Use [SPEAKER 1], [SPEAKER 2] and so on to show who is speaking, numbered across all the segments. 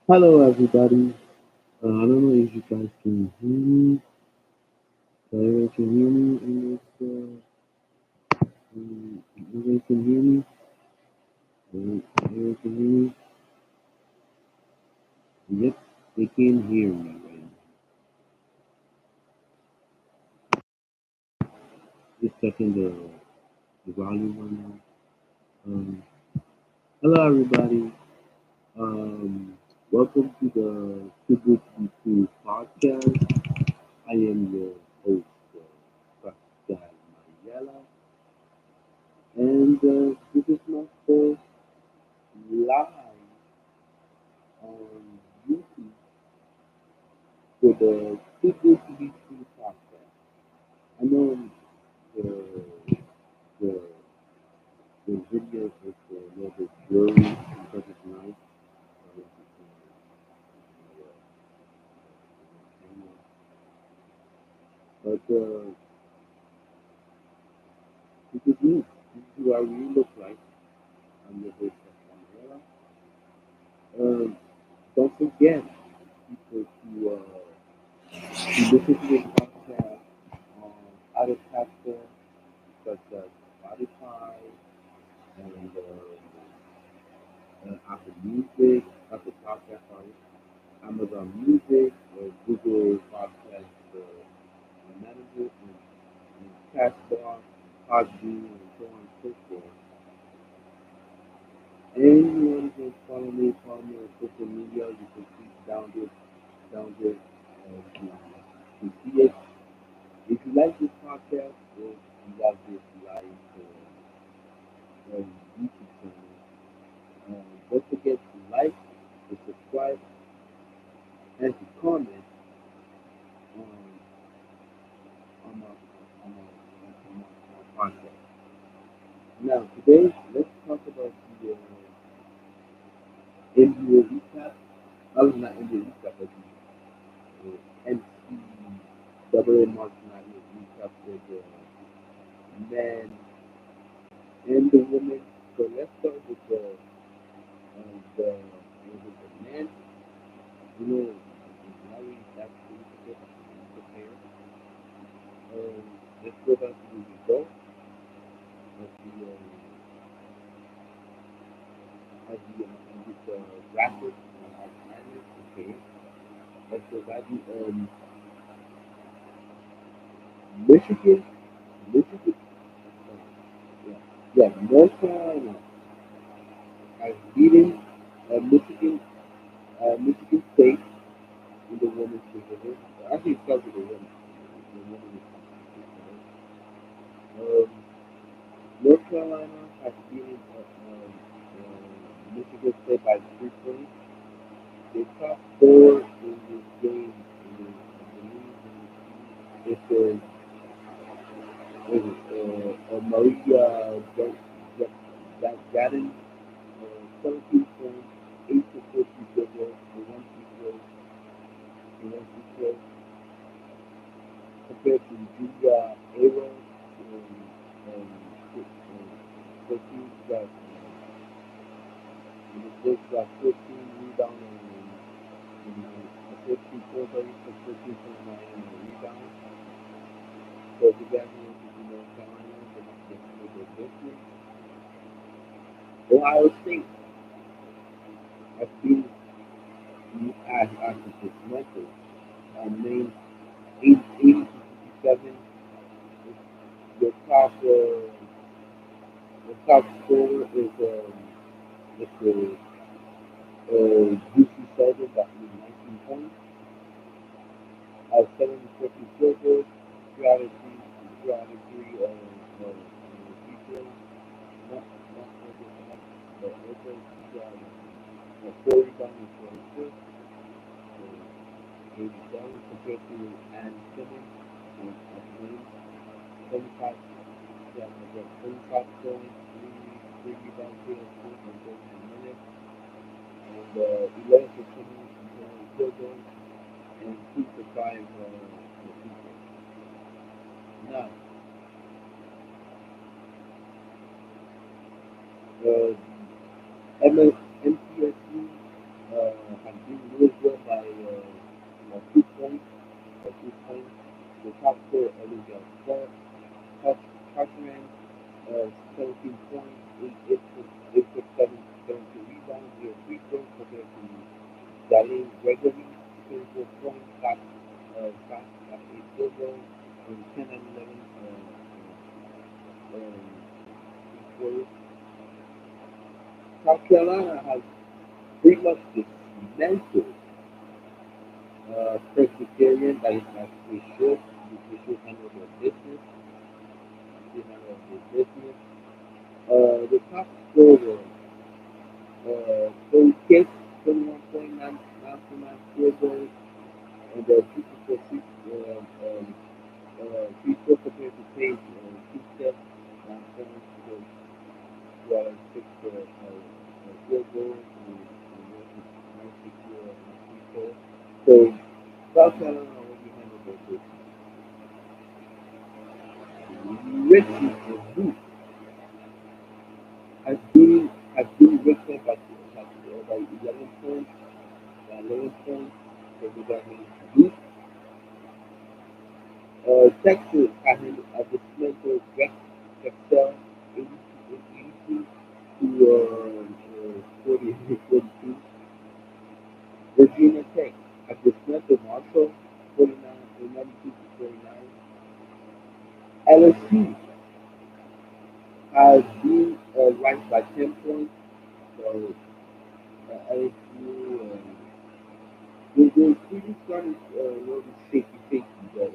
[SPEAKER 1] Hello, everybody. I don't know if you guys can hear me. Everyone can hear me in this. Everyone can hear me. Everyone can hear me. Yep, they can hear me right now. Just checking the volume right now. Um, Hello, everybody. Welcome to the Too Good to Be True podcast. I am your host, Pascal Mariella, and this is my first live on YouTube for the Too Good to Be True podcast. I know the the the video is a little bit blurry because it's night. But this is me. This is who I really look like. I'm the host of Camarera. Don't forget people to listen to this podcast on other platforms such as Spotify and Apple Music, Apple Podcast, sorry, Amazon Music, Google Podcast Manager, and Castbox, Podbean, and so on and so forth. Anyone can follow me on social media. You can see down there to see it. If you like this podcast, or if you love this live YouTube channel, don't forget to like, to subscribe, and to comment on on my podcast. Now, today, let's talk about the NBA recap. Not NBA recap, but the NCAA March Madness recap for the men and the women. So let's start with the men. You know, now we actually prepare. Let's go back to the results of this bracket on March Madness. Okay, let's go back to Michigan. Michigan. Yeah, yeah. North Carolina has beaten Michigan State in the women's division. Actually, it starts with the women. The women is North Carolina has beaten Michigan State by 3 points. The top scorer in this game is, I believe, is Maria Gadden, 17 points, 8 to 14 field goals, and one free throw, compared to Julia Aaron, um, 14, got 14 rebounds and 14 points, sorry, 14.9 rebounds. So if you guys want to see North Carolina, they're different. Ohio State has been as dismantled. Named 80 to 57. The top scorer is UC Southern got 19 points. 750 field goals, 303 free throws, not but also 4 rebounds and 4 assists. 87 compared to Ann Simmons at 25, yeah, 25 points, 3 rebounds, 3 assists in 39 minutes, and 11 for 20 field goals, and 2 for 5 free throws. Now, uh, MTSU has been top scorer Olivia Cartman, 17 points, 8 for 7 rebounds, 0 free throws compared to Darlene Gregory, 24 points, 8 field goals, and 10 and 11 free throws. South Carolina has pretty much dismantled Presbyterian, that is not they should handle their business. They handle their business. The top scorer, Cody Kick, 21.9 field goals, and the 54 free throw compared to Page, 2 steps, 9 points, because 6 field goals, and 96 free throws. So, South Carolina already handled their business. Richmond and Booth has beaten Richmond by 11 points. By 11 points, so we got Booth. Texas has dismantled Excel 82 to 42. Virginia Tech has dismantled Marshall 92 to 49. LSU has been ranked by 10 points. So LSU, they're really starting really shaky, but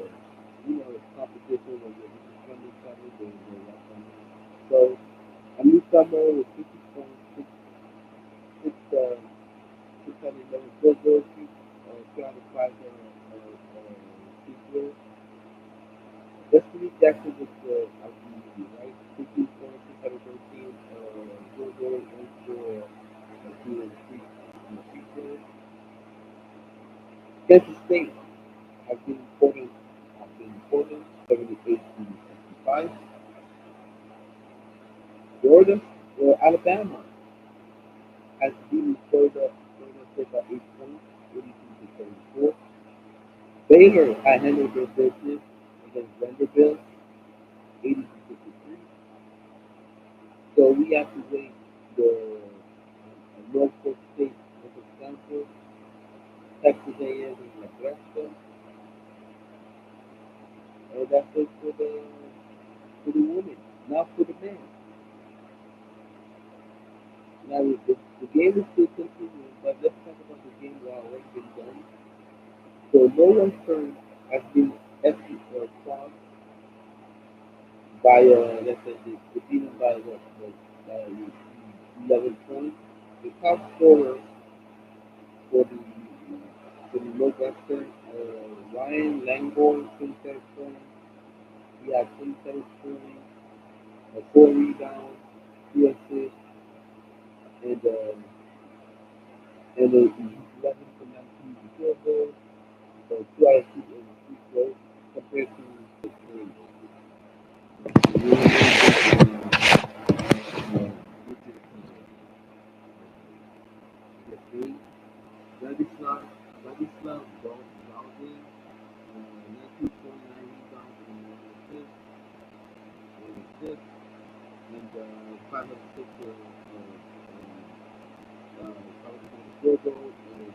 [SPEAKER 1] it's competition when you're from each other, they're right from there. So a newcomer with 50 points, 611 field goals, 305 free throws. Destiny Jackson was easy, right? 15 points, 613 field goals, and for two and free throws. Kansas State has been important, 78 to 65. Florida, Alabama has beaten Florida State by 8 points, 82 to 34. Baylor had handled their business against Vanderbilt, 80 to 53. So we have to wait the Norfolk State versus Stanford, Texas A&M and Nebraska, and that's it for the women. Now for the men. Now the game is still continuing, but let's talk about the game that already been done. So no one turn has been crossed by let's say the beaten by by 11 points. The top scorer for the Northwestern, Ryan Langborn, 27 points. He had 27 points, 4 rebounds, 3 assists, and 11 for 19 field goals, so 2 out of 2 in the free throws compared to the team. Vladislav Baldwin, 19.9 rebounds and 1 assist, and 5 of 6 field goals, and 9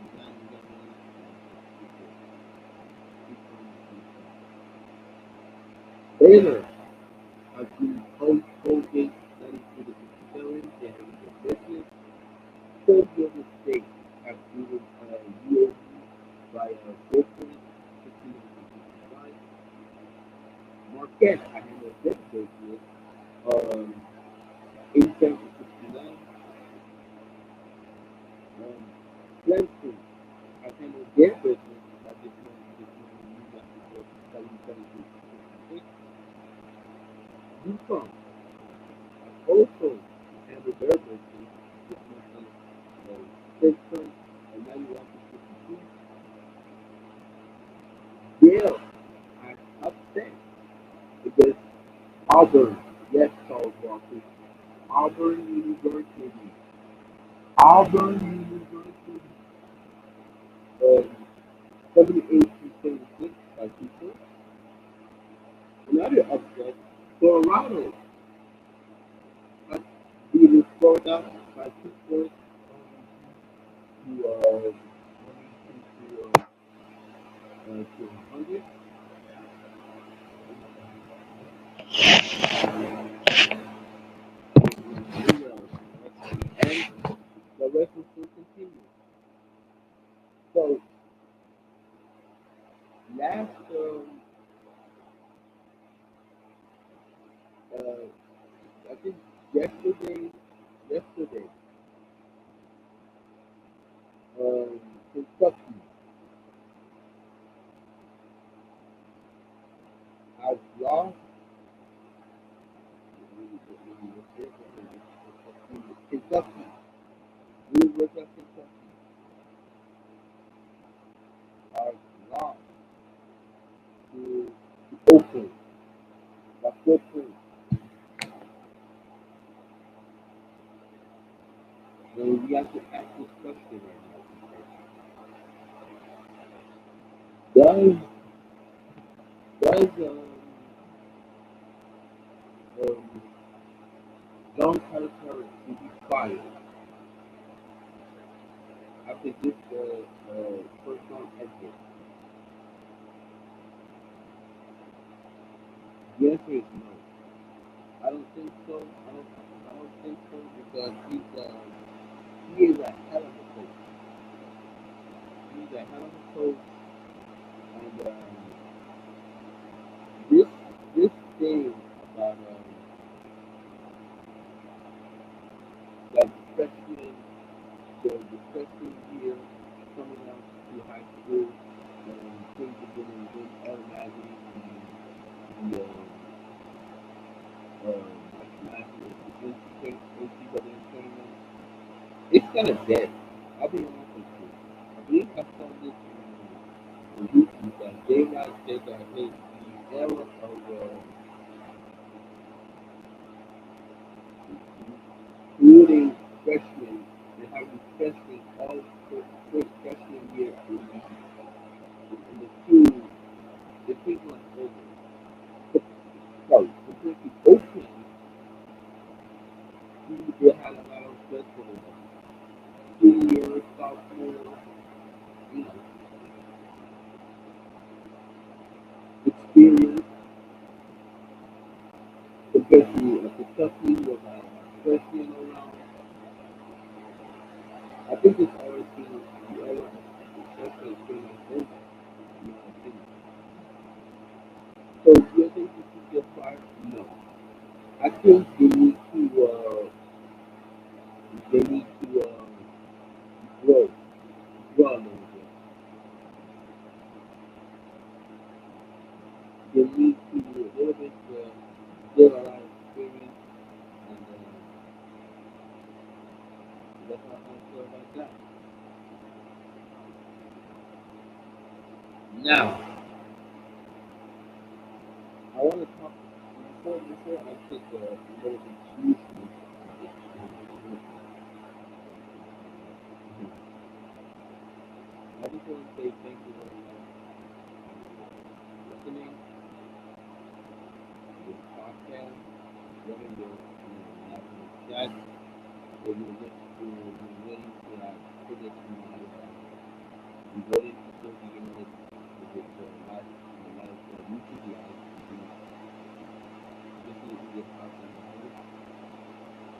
[SPEAKER 1] Baylor has been Colgate 92 to 57. They have their business. Oklahoma State has beaten UOB by 4 points, 15 to 65. Marquette has handled their business, 87 to 69. Clemson has handled their business by this morning, New Mexico 77 to 66. UConn has also handled their business this morning, Pittsburgh 91 to 52. Yale has upset against Auburn. Yes, Charles Barkley. Auburn University. Auburn University. 78 to 76 by 2 points. Toronto, he was scored out by 2 points to 100. And the rest will still continue. So last I think yesterday, Kentucky has lost. Kentucky, University of Kentucky has lost to Oakland by 4 points. And we have to ask this question right now. Does John Calipari to be fired after this first round exit? The answer is no. I don't think so. I don't think so because he is a hell of a coach. He's a hell of a coach, and this thing about like the freshman year coming out to high school and things are going to win automatically the March Madness, the NCAA tournament. It's kind of dead. I'll be honest with you. I believe I saw this on YouTube that they like said that hey, the era of recruiting freshmen and having freshmen all first freshman year in the team, the people are over. Sorry, compared to Oakland, they had a lot of freshmen, junior, sophomore, you know, experience compared to Kentucky with a freshman around. I think it's always been the era of freshman pretty much over, in my opinion. So do you think you should get fired? No. I think they need to grow, grow a little bit. They need to a little bit get a lot of experience, and that's how I feel about that. Now, I want to talk before I take a little bit seriously. I just want to say thank you very much for listening to this podcast, whether you're having a chat or you're waiting for that put it in my you waiting to still be in this with this live YouTube live. This is your podcast.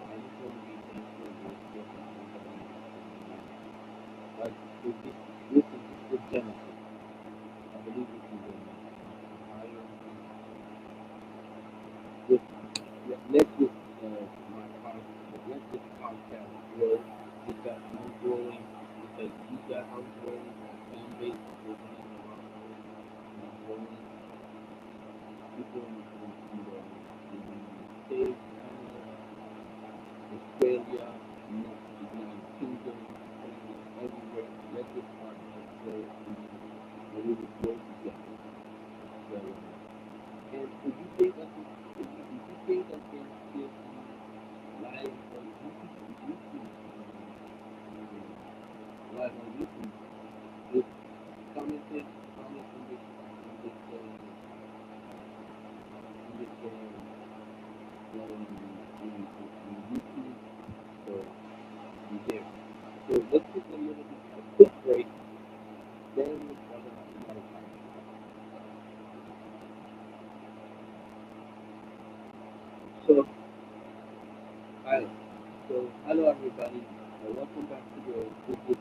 [SPEAKER 1] I just want to be thankful for this like this is the genesis. I believe this is a higher this let this my podcast let this podcast grow. Get that one growing because keep that house growing, that fan base opening around the world and growing. People in the States, Canada, Australia, United Kingdom, everywhere. Let this podcast grow and we will grow together. So, and if you think that there's still live on YouTube, live on YouTube, just comment in this Hello, everybody. Welcome back to the Good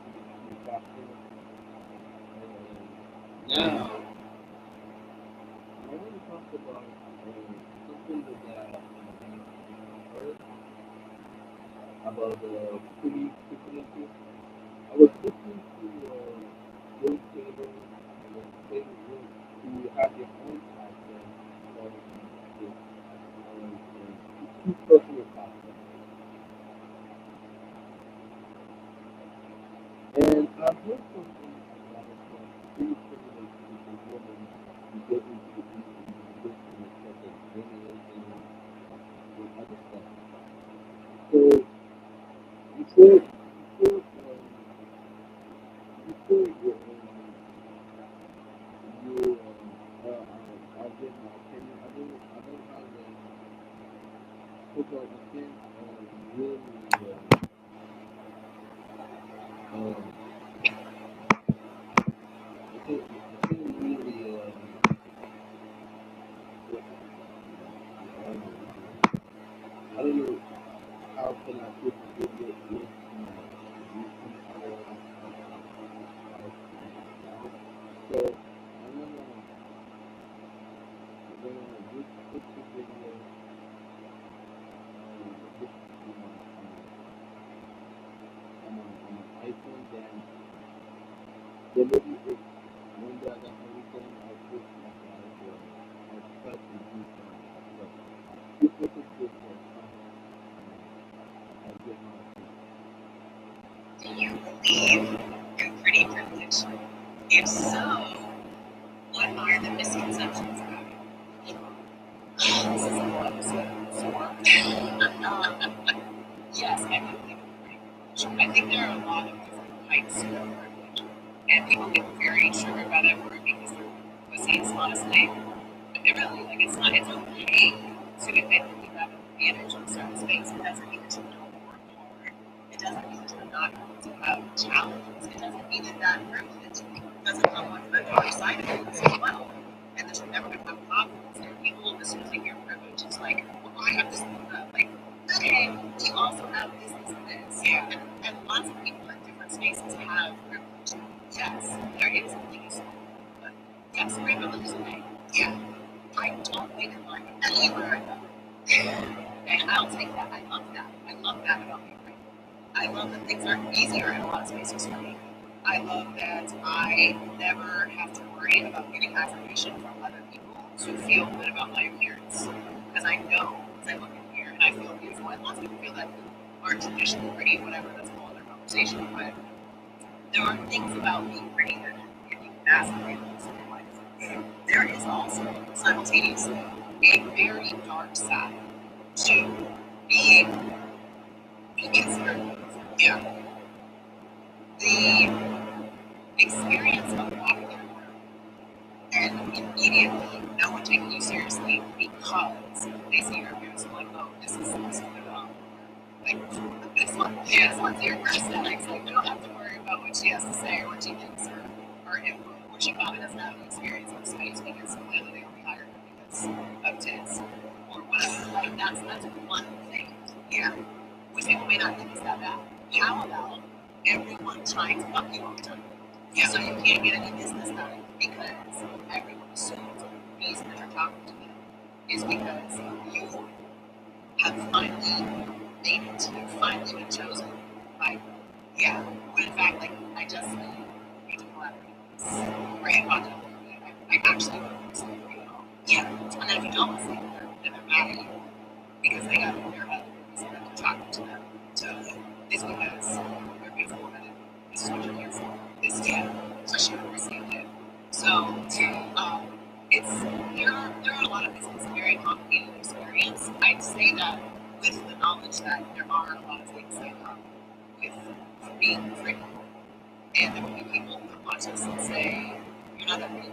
[SPEAKER 1] Podcast. Now, I want to talk about something that I heard about the community. I was listening to those traders playing Rooks who have their own podcast called this. It's two personal podcast. And I've heard something about pretty privileged with a woman who get into the business such as journalism and other stuff. So before you I'll give my opinion. I don't have football opinion really um I think really um, I don't know how can I put it so I'm gonna put the video this on my iPhone then maybe if one day I got everything I'll put I'll try to do something. But this was a good for I'll get my
[SPEAKER 2] Do you believe you're pretty privileged? If so, what are the misconceptions about it? This is a lot. Yes, I do believe I'm pretty privileged. I think there are a lot of different types of privilege. And people get very triggered about that word because they're pussies, honestly. But they're really, like, it's okay to admit that you have an advantage in certain space. It doesn't mean that you don't work hard. It doesn't mean that you're not going to have challenges. It doesn't mean that privilege doesn't come with the other side of it as well. And that you're never going to have problems. And people assuming your privilege is like, well, I have this and that. Like, okay, you also have this and this. Yeah. And lots of people in different spaces have privilege. Yes, there is a place. But yes, privilege is a thing. Yeah. I don't think like anywhere. And I'll take that. I love that. I love that about me. I love that things are easier in a lot of spaces for me. I love that I never have to worry about getting affirmation from other people to feel good about my appearance. Because I know as I look in the mirror and I feel beautiful. And lots of people feel that aren't traditionally pretty, whatever, that's a whole other conversation. But there are things about being pretty that give you massive feelings in life. There is also simultaneously a very dark side to being insecure. Yeah. The experience of walking in a room and immediately no one taking you seriously because they see your appearance and like, oh, this is like this one's your prosthetics. Like we don't have to worry about what she has to say or what she thinks or if or she probably doesn't have any experience in space because clearly they only hired her because of tits or whatever. Like that's one thing. Yeah. Which people may not think is that bad. How about everyone trying to fuck you all the time? Yeah. So you can't get any business done because everyone assumes the reason that you're talking to them is because you have finally made it. You've finally been chosen. Like, yeah. When in fact, like, I just need to collaborate. Right? I actually don't listen to you at all. Yeah. And then if you don't listen, then they're mad at you because they got their other reason that you're talking to them. So it's because you're beautiful and this is what you're here for. It's yeah, especially when received it. So it's there are a lot of things. It's a very complicated experience. I'd say that with the knowledge that there are a lot of things that come with being free. And there will be people who watch us and say, you're not that pretty,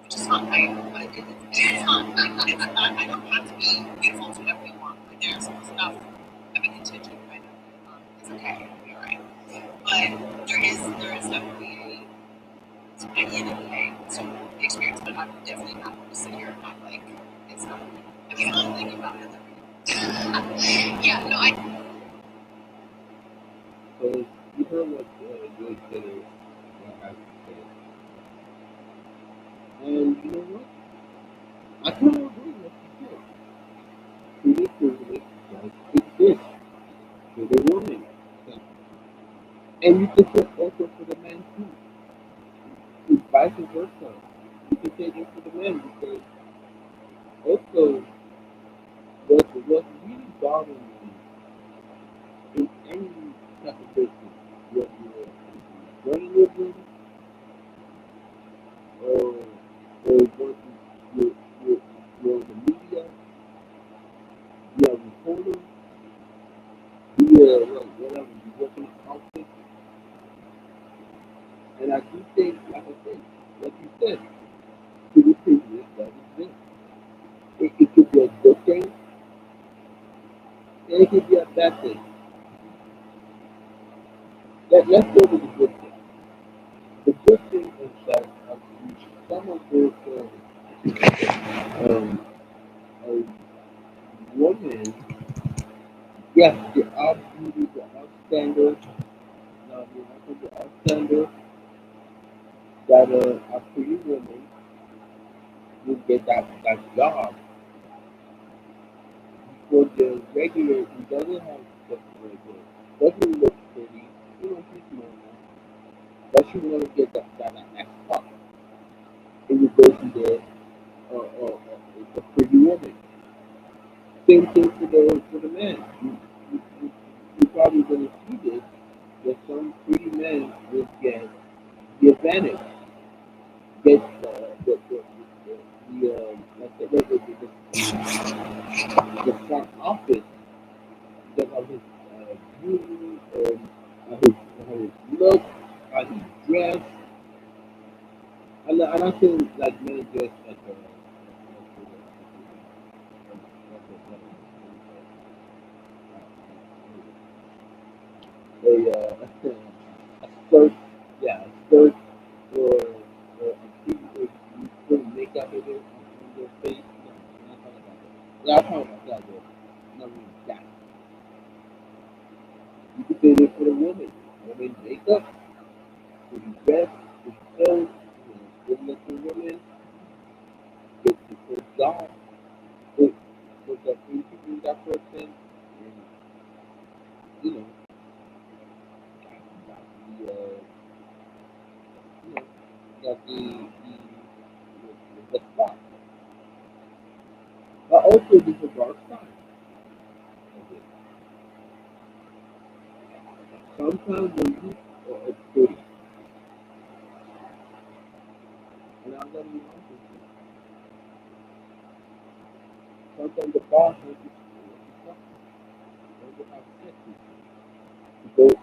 [SPEAKER 2] which is fun. It's fun. It's not, I don't have to be beautiful to everyone. Like, there's enough of a contingent right now. It's okay. You're right. But there is definitely a yin and yang to the experience, but I'm definitely not going to sit here and act like it's not. I mean, I'm thinking about it. Yeah, no,
[SPEAKER 1] heard what Joy said, what I said, and you know what? I kind of agree with what she said. Pretty privilege does exist for the woman, and you can say also for the man too. It's vice versa. You can say this for the men because also what really bothers me in any type of business, whether you're running your business or working you're, you're, you're in the media, you're a reporter, you're whatever, you work in the office, and I do think, like I said, like you said, to the privilege that exists. It could be a good thing, and it could be a bad thing. Let's go to the good thing. The good thing is that some of those um, a woman, yes, they are beauty, they are standard. Now, they also they are standard that a pretty woman will get that job for the regular who doesn't have the doesn't look pretty, you know, she's normal, but she want to get that next spot. And you go to the pretty woman. Same thing for the man. You probably gonna see this that some pretty men will get the advantage, get let's say the front office because of his beauty and how his look, how he dress. I'm not saying like men dress like a skirt, yeah, a skirt or a pretty or you put makeup in it on your face. No, I'm not talking about that. Yeah, I'm talking about that, but not really that. You could say this for the woman. Women makeup, pretty dress, pretty clothes, good looking women, get the first job, put that into that person, and you know, got the you know, got the spot. But also there's a dark side of it. Sometimes when you are pretty, and I'm gonna be honest with you, sometimes the boss wants you to talk, wants to have sex with you, to go to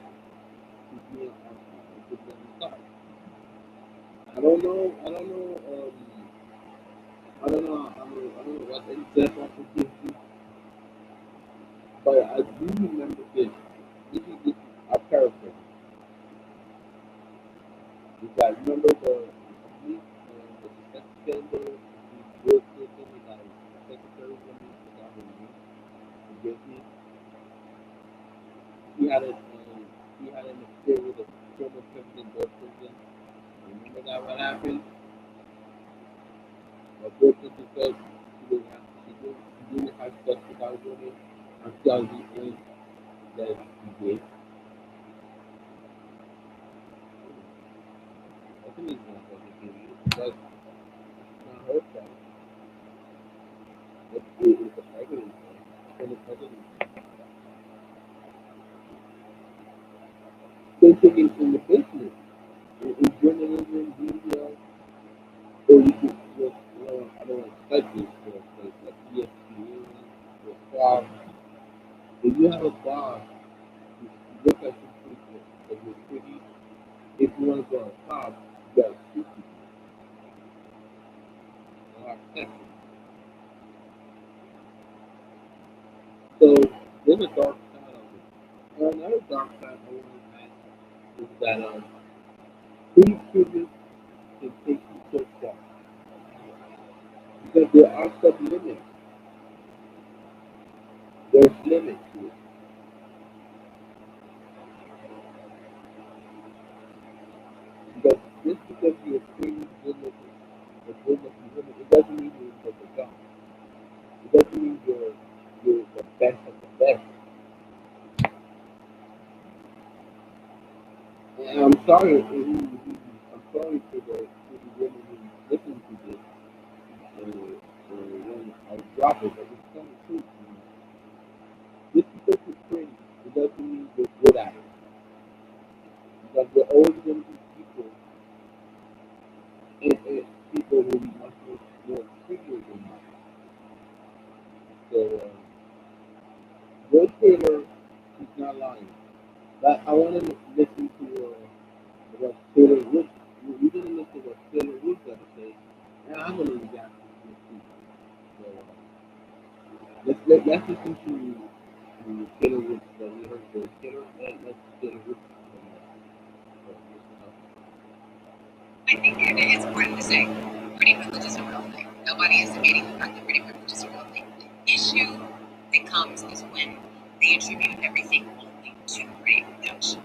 [SPEAKER 1] be to get inside. I don't know, I don't know what example I could give you, but I do remember this. This is a paraphrase. You guys remember the sex scandal between Bill Clinton and that secretary woman, I forgot her name, forgive me. He had a he had an affair with a former president, Bill Clinton. Remember that what happened? But Bill Clinton said she didn't have sex with that woman until the end that he did. I think it's not that he did. But it's not her fault. It's the president. And the president. Same thing in the business. In journalism, media, or you could just, I don't want to touch this for a place like ESPN or Fox. If you have a boss who look at you pretty, if you're pretty, if you want to go on top, you gotta speak to people. You have sex with them. So there's a dark side of it. And another dark side I want to add is that pretty privilege can take you so far. Because there are some limits. There's limits to it. because you're pretty good looking, a good looking woman, it doesn't mean you're the dumb. It doesn't mean you're the best of the best. And I'm sorry to the women who listen to this, when I drop it, but it's kind of true. Just because you're pretty, it doesn't mean you're good at it. Because there are always going to be people, people who be much more prettier than you. So, Will Taylor, she's not lying. But I want to listen to what Taylor Rooks. We're going to listen to what Taylor Rooks got to say, and I'm going to react to it too. So, let's listen to Taylor Rooks. We heard the Taylor, and let's Taylor Rooks.
[SPEAKER 2] I think it is important to say pretty privilege is a real thing. Nobody is debating the fact that pretty privilege is a real thing. The issue that comes is when they attribute everything only to pretty privilege.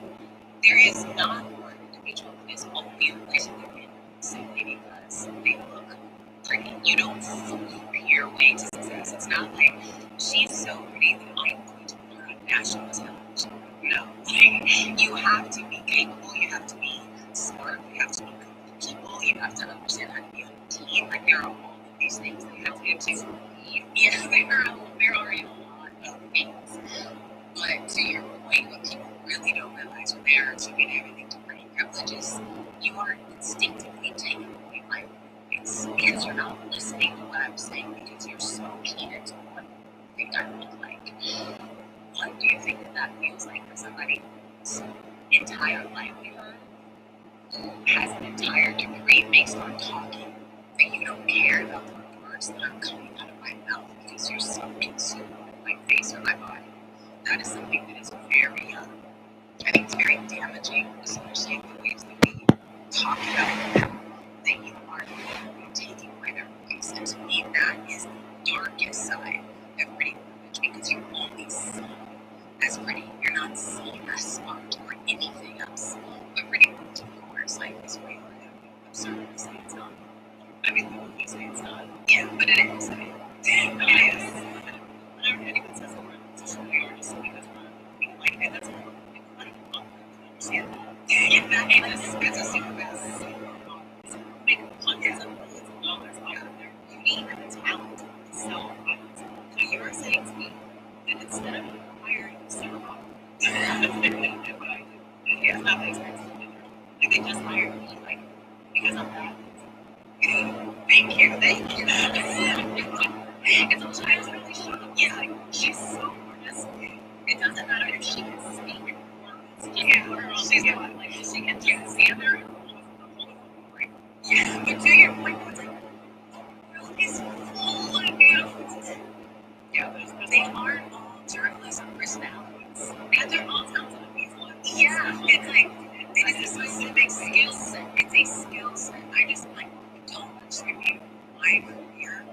[SPEAKER 2] There is not one individual that is only a person that wins simply because they look pretty. You don't flip your way to success. It's not like she's so pretty that I'm going to put her on national television. No. You have to be capable, you have to be smart, you have to be people, you have to understand how to be on a team. Like there are all of these things that you have to get to. Yes, there are a lot of things. But to your point, what people really don't realize when they're attributing everything to pretty privileges, you are instinctively taking away my voice because you're not listening to what I'm saying because you're so keen into what you think I look like. What do you think that feels like for somebody whose entire livelihood has an entire degree based on talking, that you don't care about the words that are coming out of my mouth because you're so consumed with my face or my body? That is something that is very, I think it's very damaging, especially in the ways that we talk about them, that you are literally taking away their voice. And to me, that is the darkest side of pretty privilege because you're only seen as pretty. You're not seen as smart or anything else. But pretty privilege, of course, like this way, absurd to say it's not. I mean, people can say it's not. Yeah, but it is. I mean, it is. Whenever anyone says the word social media, or just because we're like, hey, that's incredible. Understand that. Yeah, that's a super best. Make hundreds of millions of dollars off of their beauty and talent. So you were saying to me that instead of hiring a supermodel, that's literally what I do. It's not that expensive. Like they just hired me, like because I'm that. Thank you, thank you. And so I was really shocked. Yeah, like she's so gorgeous. It doesn't matter if she can speak or she's not. Like she can just stand there and hold a right? Yeah, but to your point, it's like it's full of animals. Yeah, they aren't all journalists or personalities. And they're all talented people. Yeah, it's like it's a specific skill set. It's a skill set. I just like don't attribute my career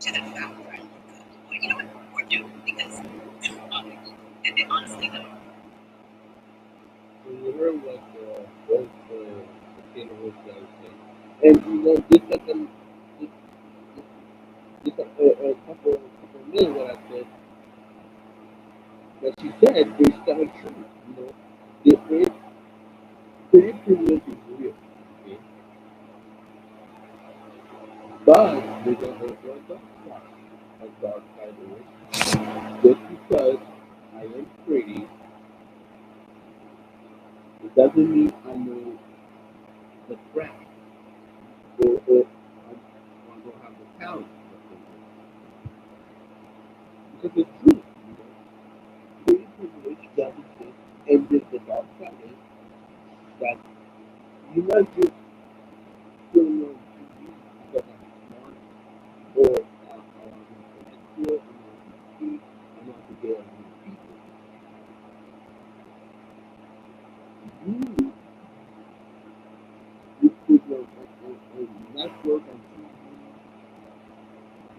[SPEAKER 2] to the fact that I look good. Well, you know what? Or do because and then honestly though.
[SPEAKER 1] So you heard what both Taylor Rooks got to say. And just a couple of minutes what I said, that she said is kind of true. It is pretty privilege is real. Okay? But there's a dark side, of it. Just because I am pretty, it doesn't mean I know the craft or I don't have the talent. Because it's true. Pretty privilege does exist, and the dark side is that you're not just putting on TV because I'm smart or I'm intellectual, I'm not to speak, I'm not to get along with people. You put your network on TV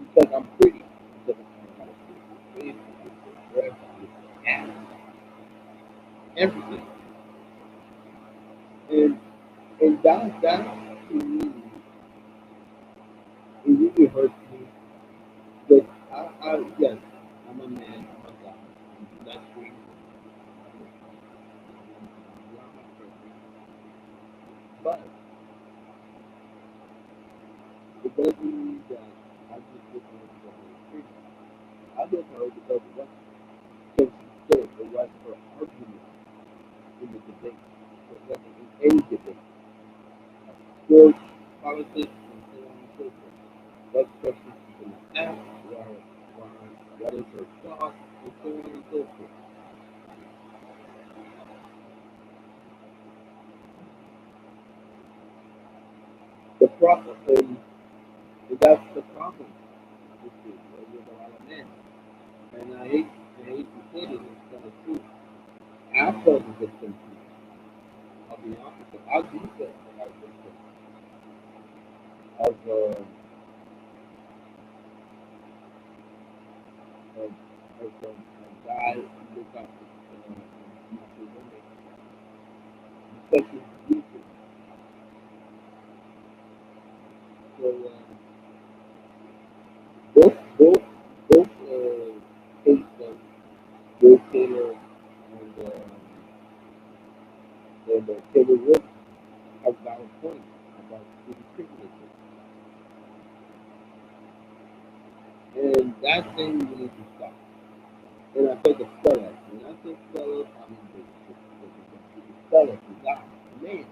[SPEAKER 1] because I'm pretty, because I got a beautiful face, a beautiful dress, a beautiful ass, everything. And that to Yes, I'm a man, I'm a guy. That's great. I'm not perfect. But it doesn't mean that I just look at it because it's pretty. I look at her because of what can she say or what her argument in the debate. So whether in any debate, sports, politics, and so on and so forth. What questions she's going to ask, what is her thought, and so on and so forth. The problem, and that's the problem with a lot of men. And I hate to say this, it's kind of true. Assholes are victims too. I'll be honest with you. I do feel like I'm victim of a guy who look up to women, especially youth. So both case of Bill Taylor and Taylor Rooks have valid points about city privileges. And that thing we need to stop. And I think the fellas, when I say fellas, I mean the fellas, the guys, the man,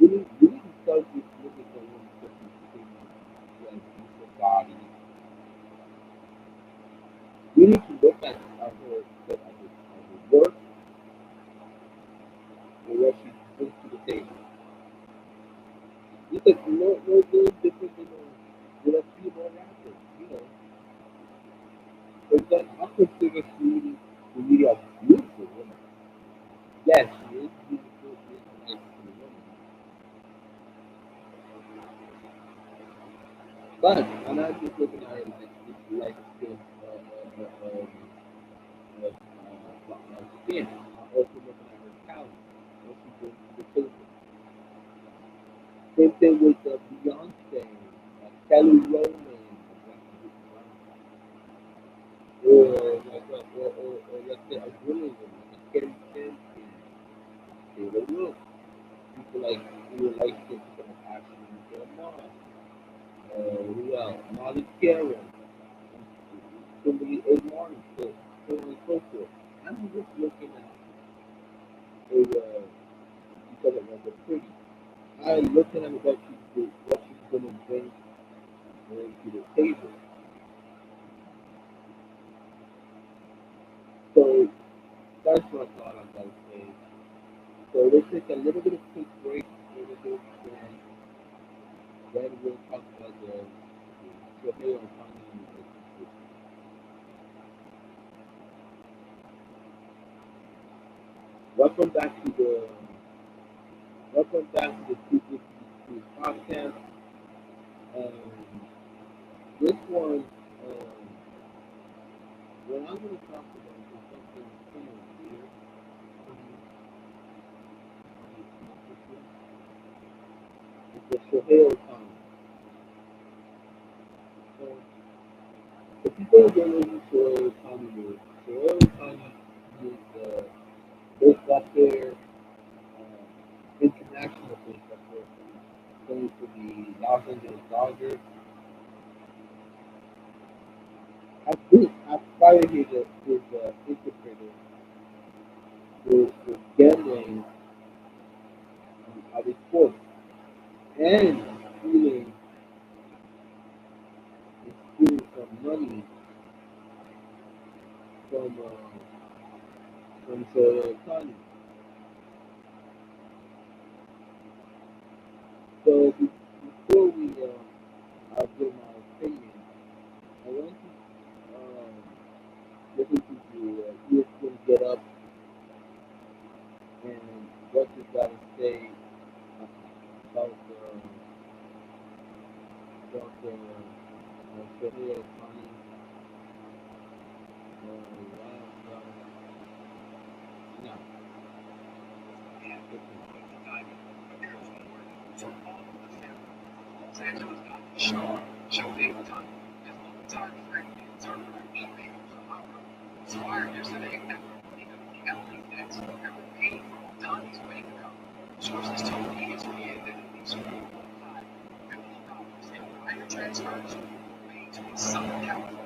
[SPEAKER 1] we need to start just looking for women for things like decent body. We need to look at her work and what she brings to the table. Because no different than with a female rapper, you know. But I consider Sweetie a beautiful woman. Yes, she is beautiful. She is a nice woman. But I'm not just looking at her like skin, skin. I'm also looking at her talent, what she brings to the table. Same thing with Beyonce, Kelly Rowland, or let's say a woman, like Kerry Sampson, Taylor Rooks, people like who like people like Ashley Moss, who else? Molly Karen, somebody A. Martin, so on and so forth. I'm just looking at because of the pretty. I'm looking at what she's going to bring to the table. So that's what I thought I was saying. So let's take a little bit of quick break, a little bit, and then we'll talk about the Shohei Ohtani. Welcome back to the welcome back to the 252 podcast. Um, this one, what I'm going to talk about is something kind of weird. It's the Shohei Ohtani. So, if people don't know who Shohei Ohtani is, Shohei Ohtani is baseball player, international baseball player, playing for the Los Angeles Dodgers. I fired his interpreter for gambling at his sport and stealing, some money from Shohei Ohtani. So before I give my opinion, I want to listen to the ESPN Get Up and what you got to say about Shohei Ohtani. No,
[SPEAKER 2] Shohei Ohtani. hard for Shohei Ohtani. So there's an like that. Hey, Ohtani's winning the cup. Sources told ESPN that at least $1.5 million in minor transfers made to a Southern California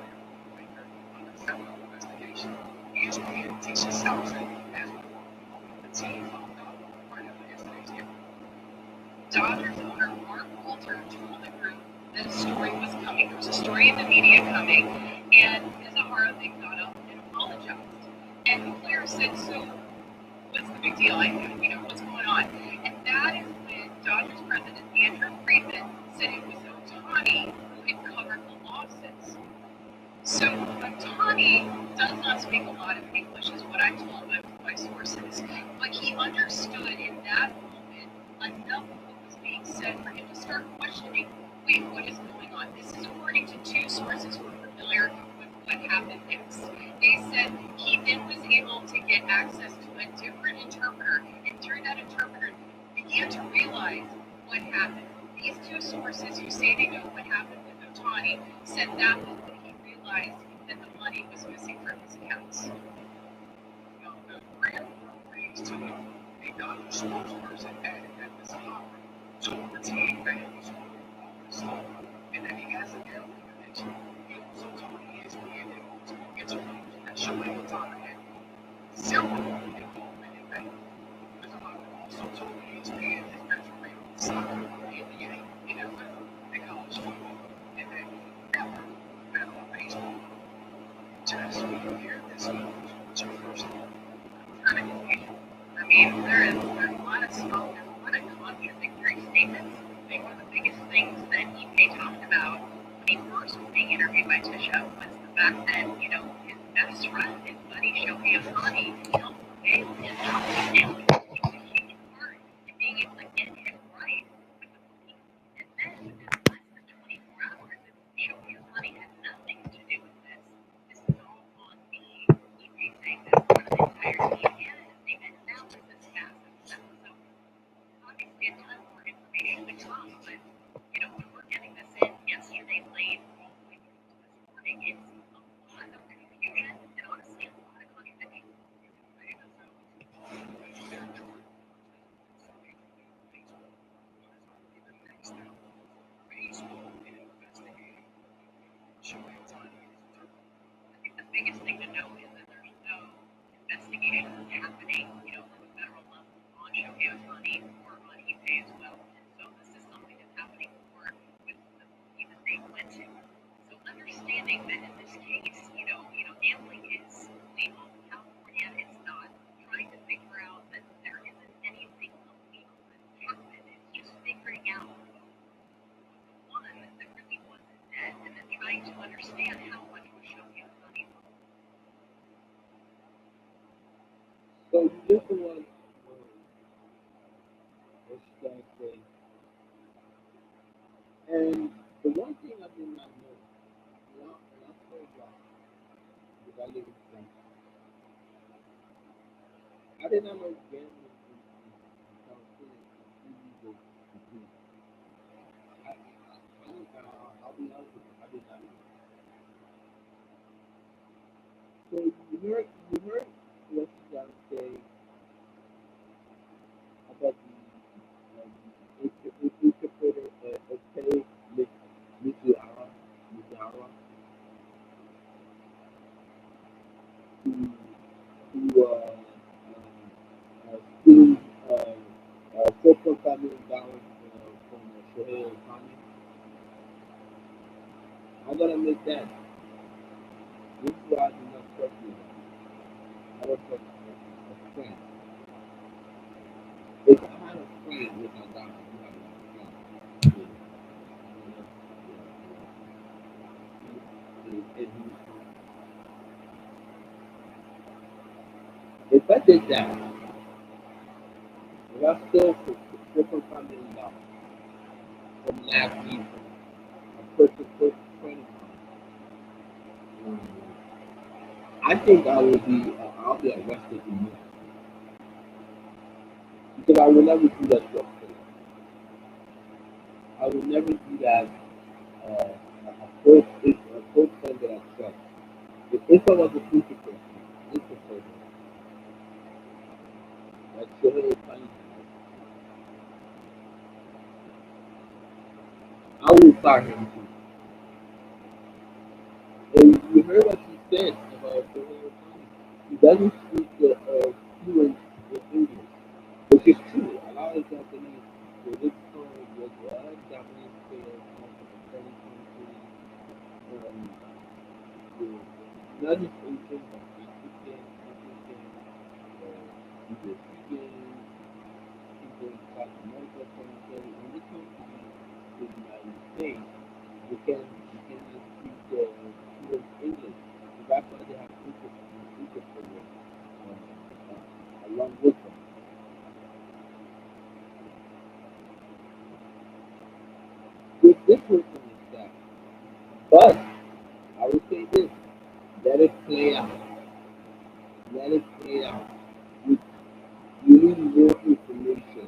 [SPEAKER 2] maker under federal investigation. ESPN takes us out as the team found out right after yesterday's game. Dodgers owner Mark Walter told the group that a story was coming. There was a story in the media coming, and Izahara then got up and apologized. And the player said, "So, what's the big deal? What's going on?" And that is when Dodgers president Andrew Friedman said it was Ohtani who had covered the losses. So Ohtani does not speak a lot of English, is what I'm told by sources, but he understood in that moment enough of what was being said for him to start questioning, wait, what is going on? This is according to two sources who are familiar with what happened next. They said he then was able to get access to a different interpreter, and through that interpreter began to realize what happened. These two sources who say they know what happened with Ohtani said that was when he realized that the money was missing from his accounts. The brand raised to a Dodgers spokesperson at this conference told the team that he was holding all this stuff and that he has a gambling addiction. He also told ESPN in multiple interviews that Shohei Ohtani had zero involvement in betting. Izahara also told ESPN his best friend was soccer, NBA, NFL, and college football, and that he never bet on baseball. Jess, we can hear this news. What's your first thought? Kind of confusing. I mean, there's a lot of smoke, there's a lot of contradictory statements. I think one of the biggest things that Ike talked about when he first was being interviewed by Tisha was the fact that, his best friend, his buddy Shohei Ohtani, helped pay his house down. He was a huge part in being able to get him right with the booking. And then within less than 24 hours, Shohei Ohtani had nothing to do with this. This is all on me. Ike saying this in front of the entire team and his statement. Now there's this massive stuff. So obviously a ton more information to come, but when we're getting this in yesterday late all the way through to this morning, it's a lot of confusion and honestly a lot of contradiction. Shohei Ohtani is I think the biggest thing to know is that there's no investigation happening, from a federal level on Shohei Ohtani or on Ipe as well. So this is something that's happening more with the bookie that they went to. So understanding that in this case, gambling is legal in California. It's not. Trying to figure out that there isn't anything illegal that happened. It's just figuring out one that really wasn't dead, and then trying to understand how much was Shohei Ohtani.
[SPEAKER 1] So this was, let's start say, and the one thing I did not know, and I'm so glad because I live in France, I did not know gambling in California is illegal to do. I'll be honest with you, I did not know. So you heard what you gotta say about the interpreter, okay, Mr. Ara, who stealing $4.5 million from Shohei Ohtani. I gotta admit that. This is why I do not trust you. I don't trust a friend. If I had a friend with my dad, I do have a friend. If I did that, if I stole $4.5 million from last season, I purchased first credit card, I think I'll be arrested immediately. Because I will never do that to a friend. I will never do that. A first sports fan that I trust. If I was a future person, future person, like Shohei Ohtani, I would fire him too. And you heard what she said about Shohei Ohtani. He doesn't speak fluent English, which is true. A lot of Japanese, they look for a lot of Japanese players come from a foreign country. Um, not just Asian, but African, either Cuban, people in South America, when they come to the United States, they cannot speak fluent English. So that's why they have interpreters along with them. The difference is that, but I would say this: let it play out. Let it play out. You, you need more information.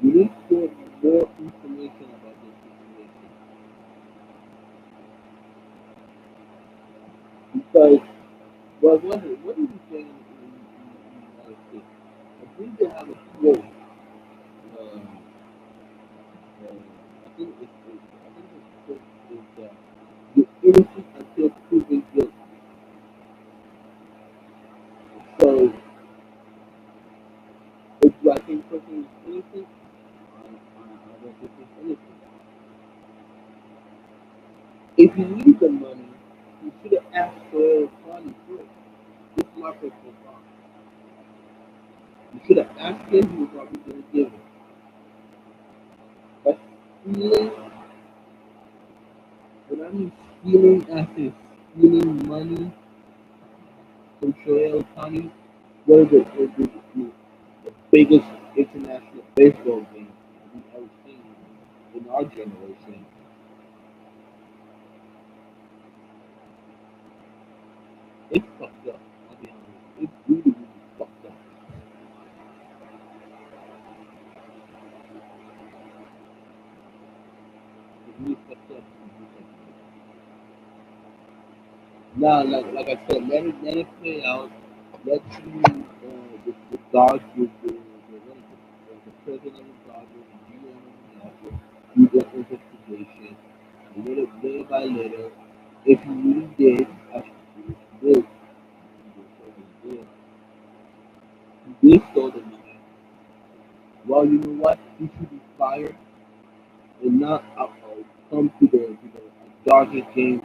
[SPEAKER 1] You need to get more information about this situation because what is the thing in the United States? I think they have a quote. Um, I think it's you're innocent until proven guilty. So if do I think person is innocent, I don't think he's innocent. If you need the money, you should have asked for money first. This is my personal thought. You should have asked him, he was probably going to give it. But stealing, when I mean stealing after stealing money from Shohei Ohtani, one of the biggest international baseball games we've ever seen in our generation. It's fucked up. I'll be honest. It's really, really fucked up. It's really fucked up. Now, like I said, let it play out. Let you the Dodgers, the president of the Dodgers, the GM of the Dodgers, do their investigation, little by little. If you really did, actually, you did, you did stole the money. Well, you know what? He should be fired and not come to the Dodgers game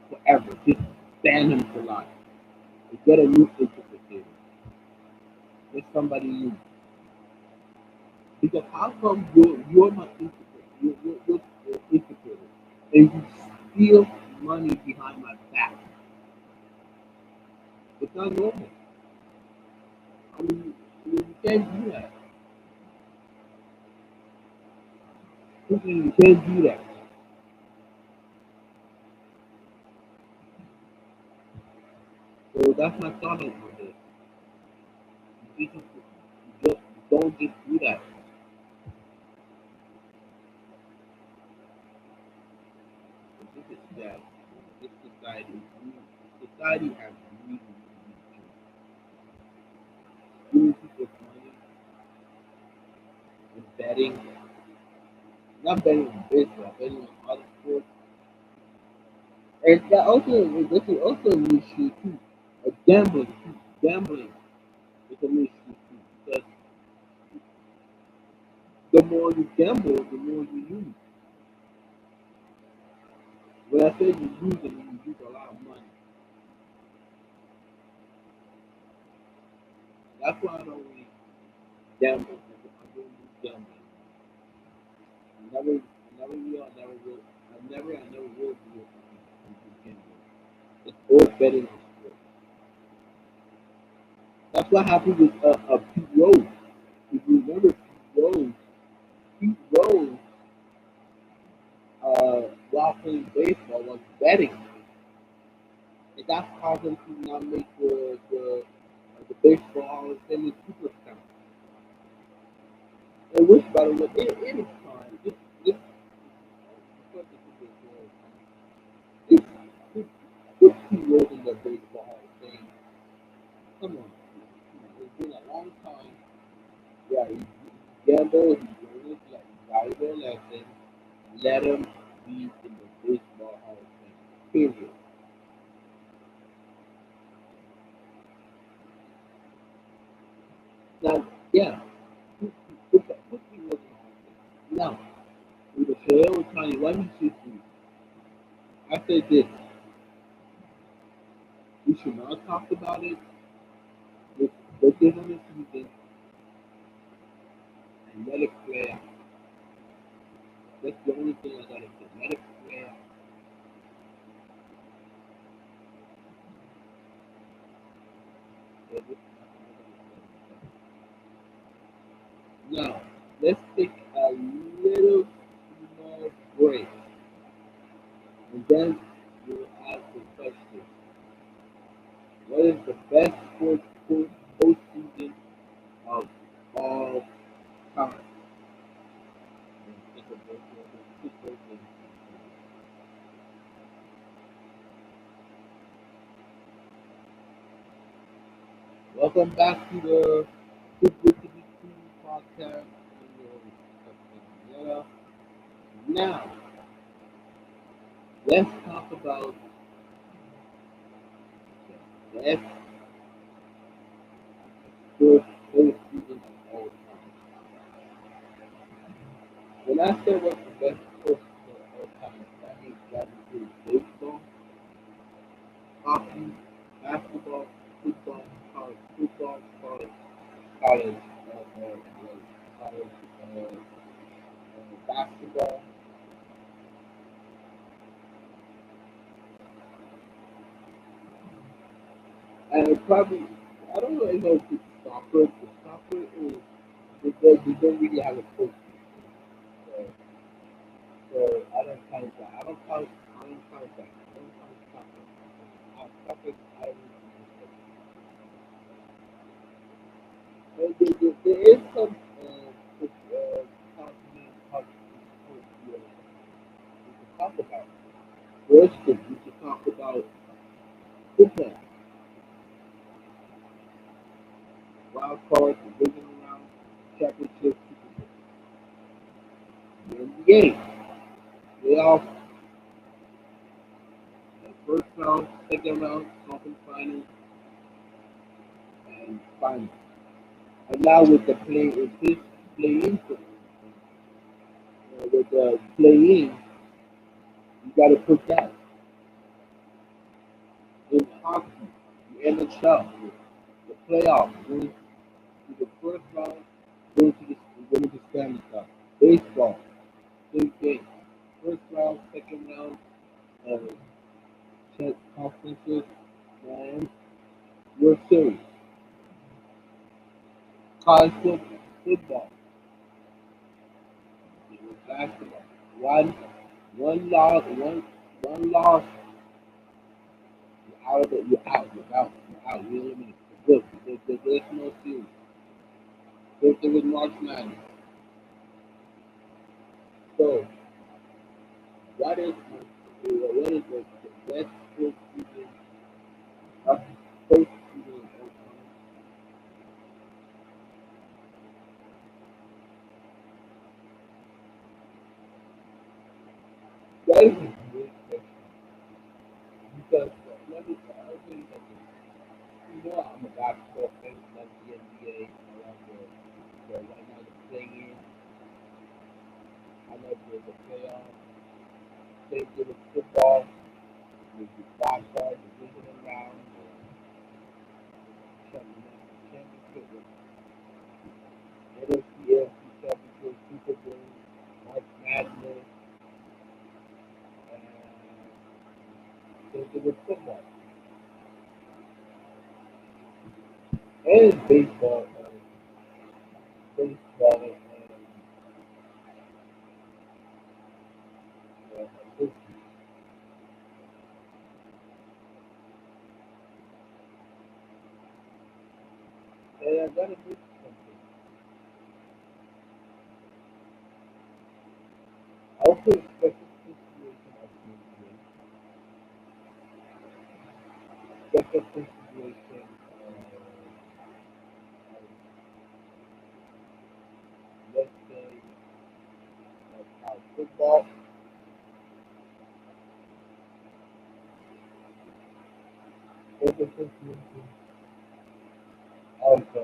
[SPEAKER 1] forever. Just ban him for life. Get a new interpreter. Get somebody new. Because how come you're my interpreter? You're interpreter, and you steal money behind my back? It's not normal. You can't do that. You can't do that. So that's my thought on this. You just don't just do that. This is bad. This society has really, really stealing people's money and betting, not betting on baseball, betting on other sports. And that also this is also an issue too. Gambling too. Gambling is an issue too. Because the more you gamble, the more you lose. When I say you lose, I mean you lose a lot of money. That's why I don't really gamble. I don't do gambling. I never will do gambling. It's all betting on sports. That's what happened with Pete Rose. If you remember Pete Rose, while playing baseball, was betting. And that's caused him to not make the baseball Hall of Fame superstar. And which, by the way, it is time. This Come on. It's been a long time. Yeah, he gambled, he learned like valuable lesson. Let him be in the baseball hall of fame. Period. Now, yeah, put me wasn't on. Now, with the Shohei Ohtani, what he should do, I said this, we should not talk about it. Let's give him a season and let it play out. That's the only thing I gotta say. Let it play out. Now, let's take a little small break, and then we'll ask the question: what is the best sports postseason of all time? Welcome back to the Too Good to Be True podcast. I'm your host, Now, let's talk about the best sports postseason of all time. When I say what's the best sports of all time, that includes baseball, hockey, basketball, football, college, college basketball, and probably I don't really know if it's soccer. The soccer is they don't really have a coach, so, so I don't count that. I don't count that. I don't count soccer. Soccer, I don't really there is some continent sports we can talk about. For instance, we can talk about football, wild card, division round, championship, Super Bowl. The NBA, playoff, first round, second round, conference final, and final. And now with the play in, with the play in, you got to put that in hockey, the NHL, the playoffs, going to the first round, going to the Stanley Cup. Baseball, same thing. First round, second round, uh, conferences, and World Series. College football, basketball. One, one loss. You're out of it. You're out. You're out. You're out. You're eliminated. Good. There's no series. Same thing with March Madness. So, what is the best sports season of postseason of all time? That is a great question because I'll tell you something. You know, I'm a basketball fan. Love the NBA. I love right now the play-in. I love the playoffs. Same thing with football. With the wild card, divisional round, championship, with NFC, championship, Super Bowl, March Madness, and same thing with football and baseball and and I gotta do something. I'll put a special situation of special situation. football. Also,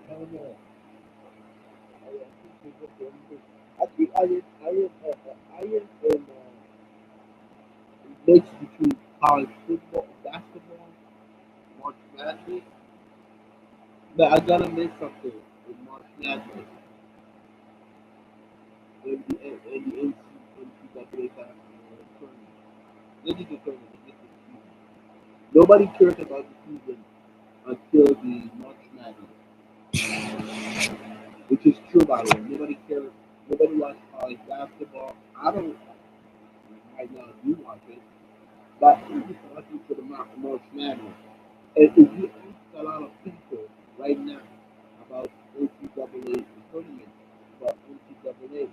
[SPEAKER 1] I don't know. I think I am in mix between college football, basketball, March Madness, but I gotta make something with March Madness and the NCAA tournament. This is the tournament. This is the season. Nobody cares about the season until the March Madness, which is true by the way. Nobody cares. Nobody watches college basketball. I don't right now. Do watch it, but I'm just watching for the March Madness. And if you ask a lot of people right now about NCAA tournament, about NCAA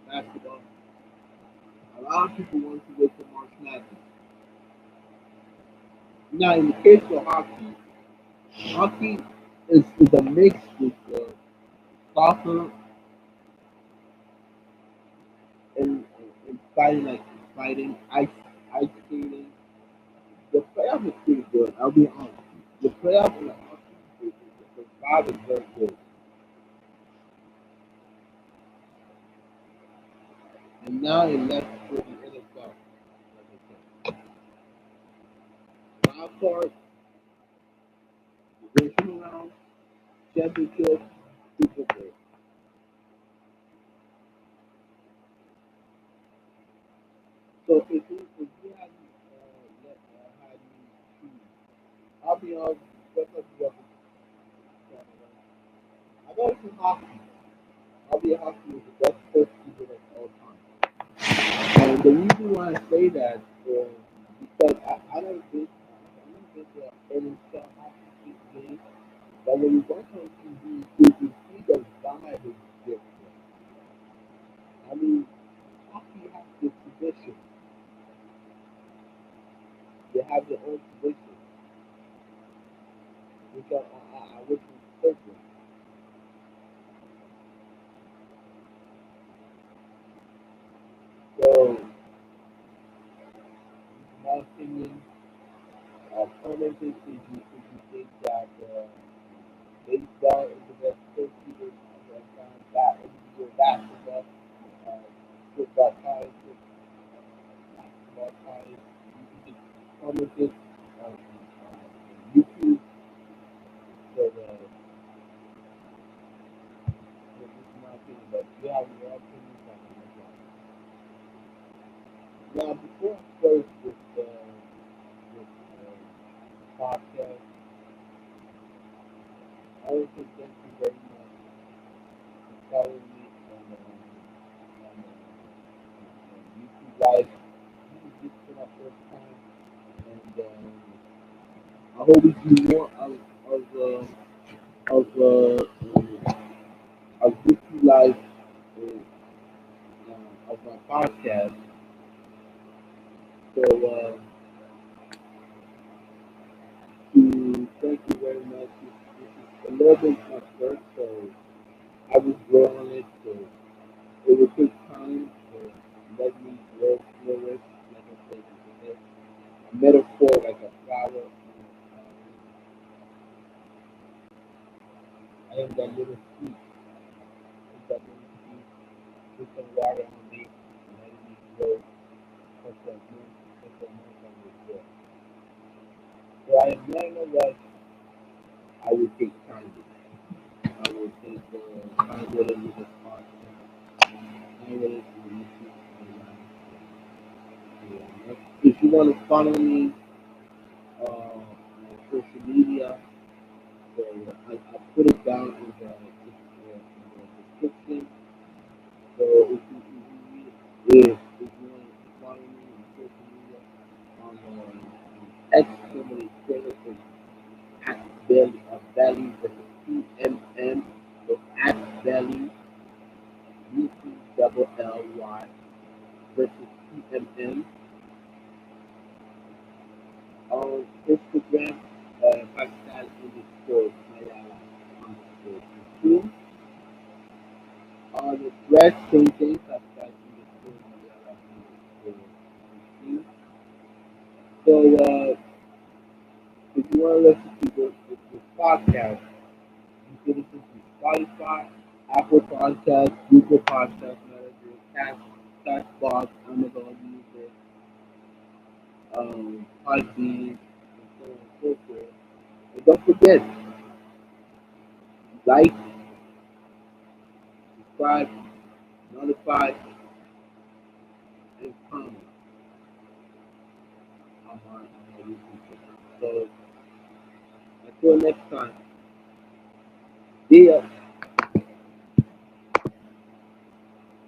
[SPEAKER 1] basketball, a lot of people want to wait for March Madness. Now, in the case of hockey, hockey is a mix with soccer and fighting, like fighting, ice skating. The playoff is pretty good. I'll be honest. The playoff in the hockey, the vibe is very good. And now it left for the NFL. Like I said, wild card, divisional round, championship, Super Bowl. So if you had had me choose, I'll be honest. Just like you I go to hockey. I'll be hockey is the best postseason of all time. And the reason why I say that is because I don't think that NHL hockey game, but when you watch on TV, you see the vibe is different. I mean, hockey has this tradition. They have their own tradition, which I wish was different. So, in my opinion, Coleman thinks if you think that baseball is the best postseason of all time, that is your basketball, uh, football college, basketball college, you can Coleman thinks YouTube for this is my opinion, but you have your opinion on it. Now, before I close this podcast, I want to thank you very much for following me on YouTube Live. This is my first time, and I hope we do more of YouTube Live of my podcast. So, to thank you very much. This is a little bit my first, so I was grow on it. So it will take time to let me grow flourish. Like I said, it's a metaphor like a flower. I am that little seed. That little seed. Put some water on me and let me grow. Such a month on this grow. So I am not in a rush. I will take time with it. I will take time with it with this podcast. Time with it with YouTube. If you want to follow me on social media, so I put it down in the description. So if you want to follow me on social media on X, somebody Twitter, so at Belly, that's PMM, so at Belly, UCLLY versus PMM on Instagram. podcast underscore Mayala underscore 2. On the thread, same thing, podcast underscore Mayala underscore 2. So, if you want to listen to this podcast, you can listen to Spotify, Apple Podcasts, Google Podcast Manager, Castbox, Amazon Music, Podbean, and so on and so forth. And don't forget, like, subscribe, notify, and comment on my YouTube channel. So until next time, see ya.